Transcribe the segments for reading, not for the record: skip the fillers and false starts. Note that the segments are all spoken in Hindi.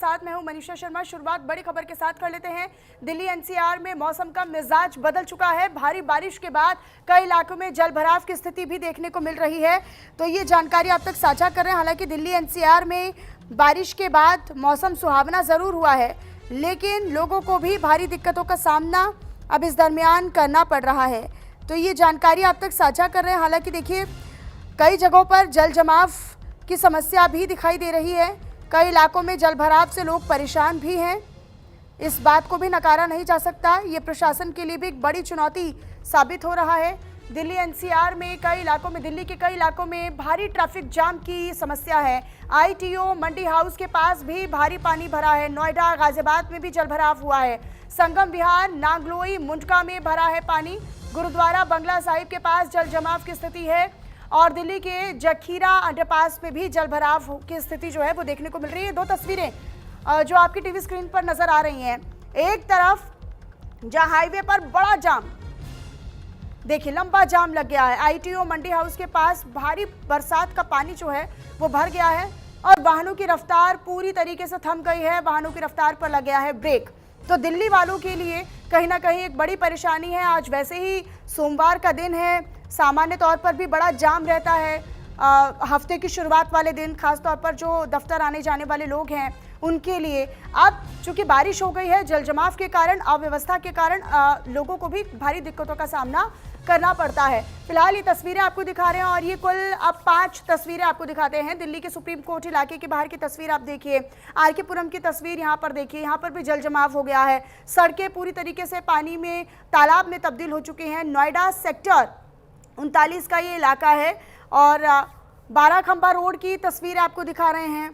साथ मैं हूं मनीषा शर्मा। शुरुआत बड़ी खबर के साथ कर लेते हैं। दिल्ली एनसीआर में मौसम का मिजाज बदल चुका है। भारी बारिश के बाद कई इलाकों में जलभराव की स्थिति भी देखने को मिल रही है, तो ये जानकारी आप तक साझा कर रहे हैं। हालांकि दिल्ली एनसीआर में बारिश के बाद मौसम सुहावना जरूर हुआ है, लेकिन लोगों को भी भारी दिक्कतों का सामना अब इस दरमियान करना पड़ रहा है, तो ये जानकारी आप तक साझा कर रहे हैं। हालांकि देखिए, कई जगहों पर जल जमाव की समस्या भी दिखाई दे रही है। कई इलाकों में जलभराव से लोग परेशान भी हैं। इस बात को भी नकारा नहीं जा सकता। ये प्रशासन के लिए भी एक बड़ी चुनौती साबित हो रहा है। दिल्ली एनसीआर में दिल्ली के कई इलाकों में भारी ट्रैफिक जाम की समस्या है। आईटीओ मंडी हाउस के पास भी भारी पानी भरा है। नोएडा, गाजियाबाद में भी जलभराव हुआ है। संगम विहार, नागलोई, मुंडका में भरा है पानी। गुरुद्वारा बंगला साहिब के पास जल जमाव की स्थिति है और दिल्ली के जखीरा अंडरपास में भी जलभराव की स्थिति जो है वो देखने को मिल रही है। दो तस्वीरें जो आपकी टीवी स्क्रीन पर नजर आ रही हैं। एक तरफ जहां हाईवे पर बड़ा जाम, देखिए लंबा जाम लग गया है। आईटीओ मंडी हाउस के पास भारी बरसात का पानी जो है वो भर गया है और वाहनों की रफ्तार पूरी तरीके से थम गई है। वाहनों की रफ्तार पर लग गया है ब्रेक। तो दिल्ली वालों के लिए कहीं ना कहीं एक बड़ी परेशानी है। आज वैसे ही सोमवार का दिन है, सामान्य तौर पर भी बड़ा जाम रहता है हफ्ते की शुरुआत वाले दिन, खासतौर पर जो दफ्तर आने जाने वाले लोग हैं उनके लिए। अब चूंकि बारिश हो गई है, जल जमाव के कारण, अव्यवस्था के कारण लोगों को भी भारी दिक्कतों का सामना करना पड़ता है। फिलहाल ये तस्वीरें आपको दिखा रहे हैं और ये कुल अब 5 तस्वीरें आपको दिखाते हैं। दिल्ली के सुप्रीम कोर्ट इलाके के बाहर की तस्वीर आप देखिए, आरके पुरम की तस्वीर यहाँ पर देखिए। यहाँ पर भी जल जमाव हो गया है। सड़कें पूरी तरीके से पानी में, तालाब में तब्दील हो चुकी हैं। नोएडा सेक्टर 39 का ये इलाका है और 12 खंबा रोड की तस्वीर आपको दिखा रहे हैं।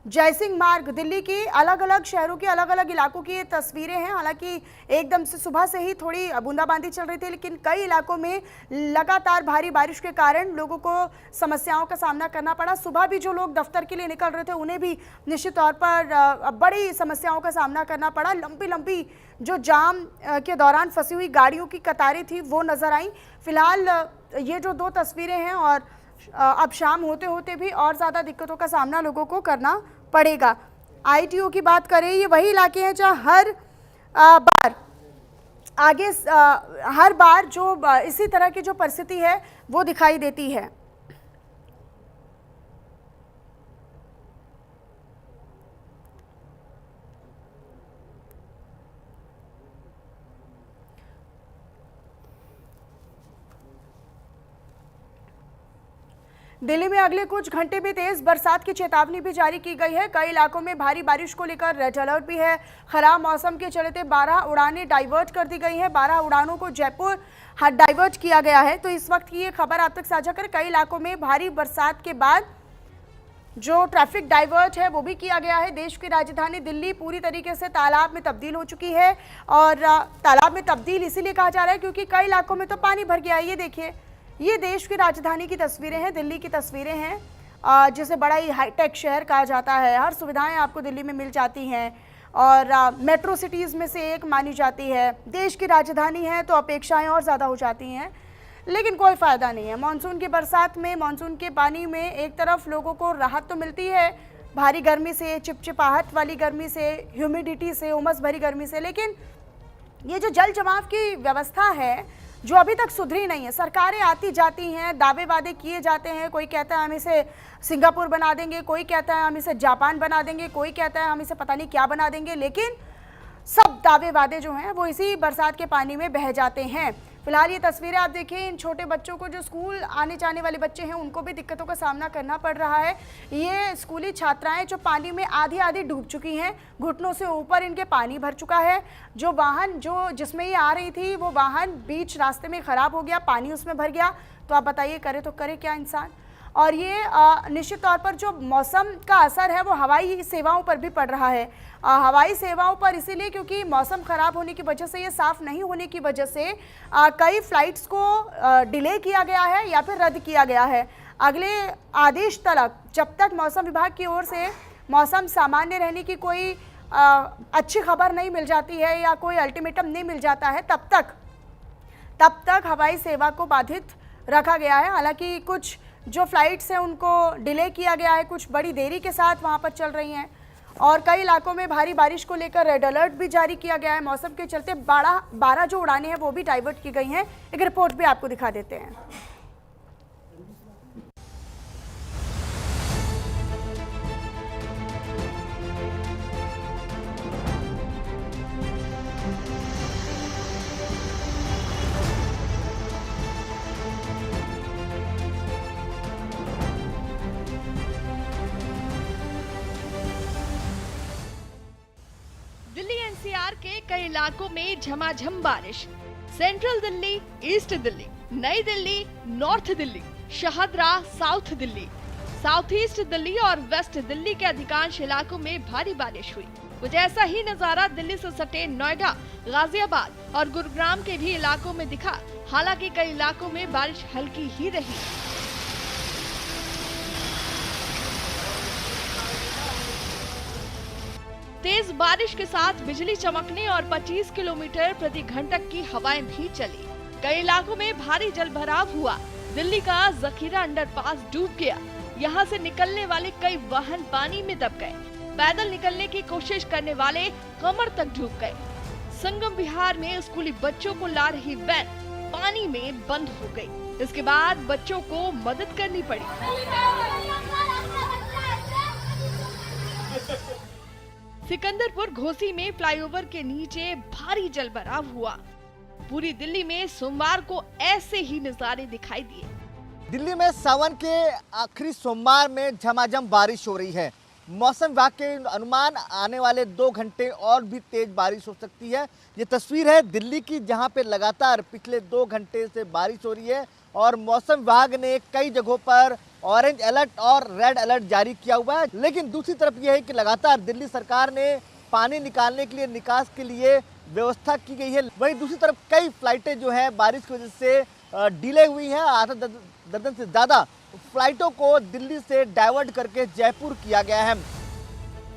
जयसिंह मार्ग, दिल्ली की अलग अलग शहरों के अलग अलग इलाकों की ये तस्वीरें हैं। हालांकि एकदम से सुबह से ही थोड़ी बूंदाबांदी चल रही थी, लेकिन कई इलाकों में लगातार भारी बारिश के कारण लोगों को समस्याओं का सामना करना पड़ा। सुबह भी जो लोग दफ्तर के लिए निकल रहे थे उन्हें भी निश्चित तौर पर बड़ी समस्याओं का सामना करना पड़ा। लंबी लंबी जो जाम के दौरान फंसी हुई गाड़ियों की कतारें थी वो नजर आई। फिलहाल ये जो 2 तस्वीरें हैं और अब शाम होते होते भी और ज़्यादा दिक्कतों का सामना लोगों को करना पड़ेगा। आईटीओ की बात करें, ये वही इलाके हैं जहां हर बार जो इसी तरह की जो परिस्थिति है वो दिखाई देती है। दिल्ली में अगले कुछ घंटे में तेज बरसात की चेतावनी भी जारी की गई है। कई इलाकों में भारी बारिश को लेकर रेड अलर्ट भी है। खराब मौसम के चलते 12 उड़ानें डाइवर्ट कर दी गई हैं। 12 उड़ानों को जयपुर डाइवर्ट किया गया है। तो इस वक्त की ये खबर आप तक साझा करें। कई इलाकों में भारी बरसात के बाद जो ट्रैफिक डाइवर्ट है वो भी किया गया है। देश की राजधानी दिल्ली पूरी तरीके से तालाब में तब्दील हो चुकी है और तालाब में तब्दील इसीलिए कहा जा रहा है क्योंकि कई इलाकों में तो पानी भर गया है। ये देखिए, ये देश की राजधानी की तस्वीरें हैं, दिल्ली की तस्वीरें हैं, जिसे बड़ा ही हाईटेक शहर कहा जाता है। हर सुविधाएं आपको दिल्ली में मिल जाती हैं और मेट्रो सिटीज़ में से एक मानी जाती है। देश की राजधानी है तो अपेक्षाएं और ज़्यादा हो जाती हैं, लेकिन कोई फ़ायदा नहीं है। मानसून की बरसात में, मानसून के पानी में एक तरफ लोगों को राहत तो मिलती है भारी गर्मी से, चिपचिपाहट वाली गर्मी से, ह्यूमिडिटी से, उमस भरी गर्मी से, लेकिन ये जो जल जमाव की व्यवस्था है जो अभी तक सुधरी नहीं है। सरकारें आती जाती हैं, दावे वादे किए जाते हैं। कोई कहता है हम इसे सिंगापुर बना देंगे, कोई कहता है हम इसे जापान बना देंगे, कोई कहता है हम इसे पता नहीं क्या बना देंगे, लेकिन सब दावे वादे जो हैं वो इसी बरसात के पानी में बह जाते हैं। फिलहाल ये तस्वीरें आप देखिए, इन छोटे बच्चों को, जो स्कूल आने जाने वाले बच्चे हैं, उनको भी दिक्कतों का सामना करना पड़ रहा है। ये स्कूली छात्राएं जो पानी में आधी आधी डूब चुकी हैं, घुटनों से ऊपर इनके पानी भर चुका है। जो वाहन जिसमें ये आ रही थी वो वाहन बीच रास्ते में ख़राब हो गया, पानी उसमें भर गया। तो आप बताइए, करे तो करे क्या इंसान। और ये निश्चित तौर पर जो मौसम का असर है वो हवाई सेवाओं पर भी पड़ रहा है। हवाई सेवाओं पर इसीलिए क्योंकि मौसम ख़राब होने की वजह से, ये साफ़ नहीं होने की वजह से कई फ़्लाइट्स को डिले किया गया है या फिर रद्द किया गया है। अगले आदेश तक, जब तक मौसम विभाग की ओर से मौसम सामान्य रहने की कोई अच्छी खबर नहीं मिल जाती है या कोई अल्टीमेटम नहीं मिल जाता है, तब तक हवाई सेवा को बाधित रखा गया है। हालांकि कुछ जो फ्लाइट्स हैं उनको डिले किया गया है, कुछ बड़ी देरी के साथ वहाँ पर चल रही हैं और कई इलाकों में भारी बारिश को लेकर रेड अलर्ट भी जारी किया गया है। मौसम के चलते 12 जो उड़ानें हैं वो भी डाइवर्ट की गई हैं। एक रिपोर्ट भी आपको दिखा देते हैं। दिल्ली एनसीआर के कई इलाकों में झमाझम बारिश। सेंट्रल दिल्ली, ईस्ट दिल्ली, नई Delhi, north Delhi, Shahdara, south Delhi, south east Delhi और वेस्ट दिल्ली के अधिकांश इलाकों में भारी बारिश हुई। कुछ ऐसा ही नजारा दिल्ली से सटे नोएडा, गाजियाबाद और गुरुग्राम के भी इलाकों में दिखा। हालांकि कई इलाकों में बारिश हल्की ही रही। तेज बारिश के साथ बिजली चमकने और 25 किलोमीटर प्रति घंटा की हवाएं भी चली। कई इलाकों में भारी जलभराव हुआ। दिल्ली का जखीरा अंडरपास डूब गया। यहां से निकलने वाले कई वाहन पानी में दब गए। पैदल निकलने की कोशिश करने वाले कमर तक डूब गए। संगम विहार में स्कूली बच्चों को ला रही वैन पानी में बंद हो गई। इसके बाद बच्चों को मदद करनी पड़ी। सिकंदरपुर घोसी में फ्लाईओवर के नीचे भारी जलभराव हुआ। पूरी दिल्ली में सोमवार को ऐसे ही नजारे दिखाई दिए। दिल्ली में सावन के आखिरी सोमवार में झमाझम बारिश हो रही है। मौसम विभाग के अनुमान आने वाले 2 घंटे और भी तेज बारिश हो सकती है। ये तस्वीर है दिल्ली की, जहां पे लगातार पिछले 2 घंटे से बारिश हो रही है और मौसम विभाग ने कई जगहों पर ऑरेंज अलर्ट और रेड अलर्ट जारी किया हुआ है। लेकिन दूसरी तरफ यह है कि लगातार दिल्ली सरकार ने पानी निकालने के लिए, निकास के लिए व्यवस्था की गई है। वहीं दूसरी तरफ कई फ्लाइटें जो है बारिश की वजह से डिले हुई हैं। आधा दर्जन से ज़्यादा फ्लाइटों को दिल्ली से डाइवर्ट करके जयपुर किया गया है।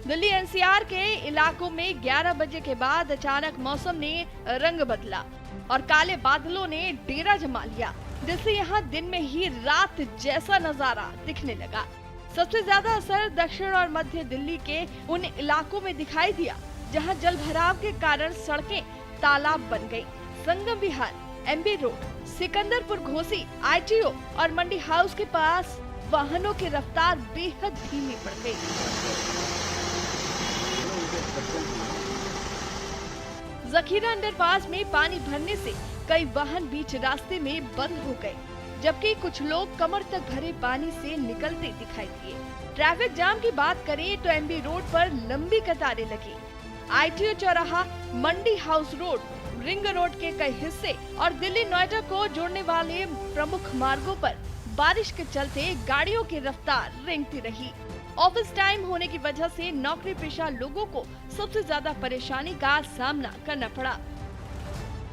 दिल्ली एनसीआर के इलाकों में 11 बजे के बाद अचानक मौसम ने रंग बदला और काले बादलों ने डेरा जमा लिया, जिससे यहाँ दिन में ही रात जैसा नजारा दिखने लगा। सबसे ज्यादा असर दक्षिण और मध्य दिल्ली के उन इलाकों में दिखाई दिया जहां जलभराव के कारण सड़कें तालाब बन गई। Sangam Vihar, MB road, Sikandarpur Ghosi, ITO और मंडी हाउस के पास वाहनों की रफ्तार बेहद धीमी पड़ गई। जखीरा अंडरपास में पानी भरने से कई वाहन बीच रास्ते में बंद हो गए, जबकि कुछ लोग कमर तक भरे पानी से निकलते दिखाई दिए। ट्रैफिक जाम की बात करें तो एमबी रोड पर लंबी कतारें लगी। आईटीओ चौराहा, मंडी हाउस रोड, रिंग रोड के कई हिस्से और दिल्ली नोएडा को जोड़ने वाले प्रमुख मार्गों पर बारिश के चलते गाड़ियों की रफ्तार रेंगती रही। ऑफिस टाइम होने की वजह से नौकरी पेशा लोगों को सबसे ज्यादा परेशानी का सामना करना पड़ा।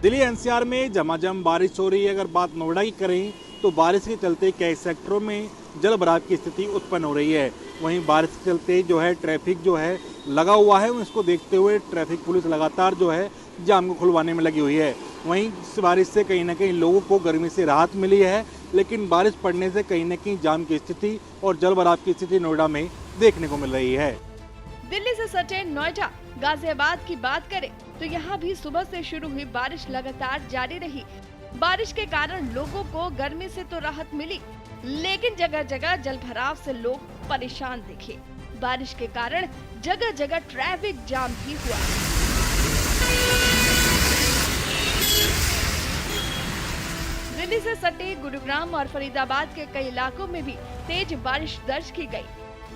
दिल्ली एनसीआर में झमाझम बारिश हो रही है। अगर बात नोएडा की करें तो बारिश के चलते कई सेक्टरों में जल भराव की स्थिति उत्पन्न हो रही है। वहीं बारिश के चलते जो है ट्रैफिक जो है लगा हुआ है, इसको देखते हुए ट्रैफिक पुलिस लगातार जो है जाम को खुलवाने में लगी हुई है। वहीं इस बारिश से कहीं ना कहीं लोगों को गर्मी से राहत मिली है, लेकिन बारिश पड़ने से कहीं न कहीं जाम की स्थिति और जल भराव की स्थिति नोएडा में देखने को मिल रही है। दिल्ली से सटे नोएडा, गाजियाबाद की बात करें तो यहाँ भी सुबह से शुरू हुई बारिश लगातार जारी रही। बारिश के कारण लोगों को गर्मी से तो राहत मिली, लेकिन जगह जगह जलभराव से लोग परेशान दिखे। बारिश के कारण जगह जगह ट्रैफिक जाम भी हुआ। दिल्ली से सटे गुरुग्राम और फरीदाबाद के कई इलाकों में भी तेज बारिश दर्ज की गई,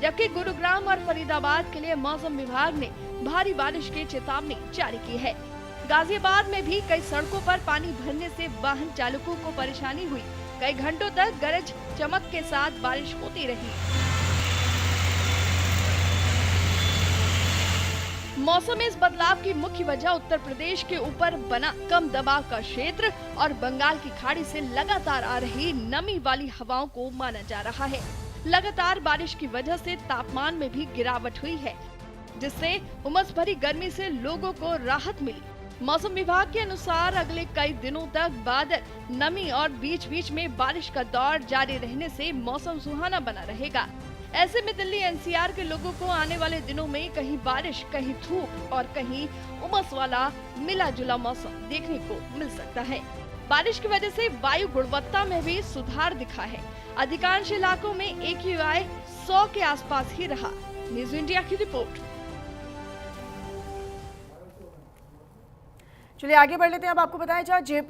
जबकि गुरुग्राम और फरीदाबाद के लिए मौसम विभाग ने भारी बारिश की चेतावनी जारी की है। गाजियाबाद में भी कई सड़कों पर पानी भरने से वाहन चालकों को परेशानी हुई। कई घंटों तक गरज चमक के साथ बारिश होती रही। मौसम में इस बदलाव की मुख्य वजह उत्तर प्रदेश के ऊपर बना कम दबाव का क्षेत्र और बंगाल की खाड़ी से लगातार आ रही नमी वाली हवाओं को माना जा रहा है। लगातार बारिश की वजह से तापमान में भी गिरावट हुई है, जिससे उमस भरी गर्मी से लोगों को राहत मिली। मौसम विभाग के अनुसार अगले कई दिनों तक बादल, नमी और बीच बीच में बारिश का दौर जारी रहने से मौसम सुहाना बना रहेगा। ऐसे में दिल्ली एनसीआर के लोगों को आने वाले दिनों में कहीं बारिश, कहीं धूप और कहीं उमस वाला मिला जुला मौसम देखने को मिल सकता है। बारिश की वजह से वायु गुणवत्ता में भी सुधार दिखा है। अधिकांश इलाकों में AQI 100 के आसपास ही रहा। न्यूज इंडिया की रिपोर्ट। चलिए आगे बढ़ लेते हैं। अब आपको बताया जाए जेपी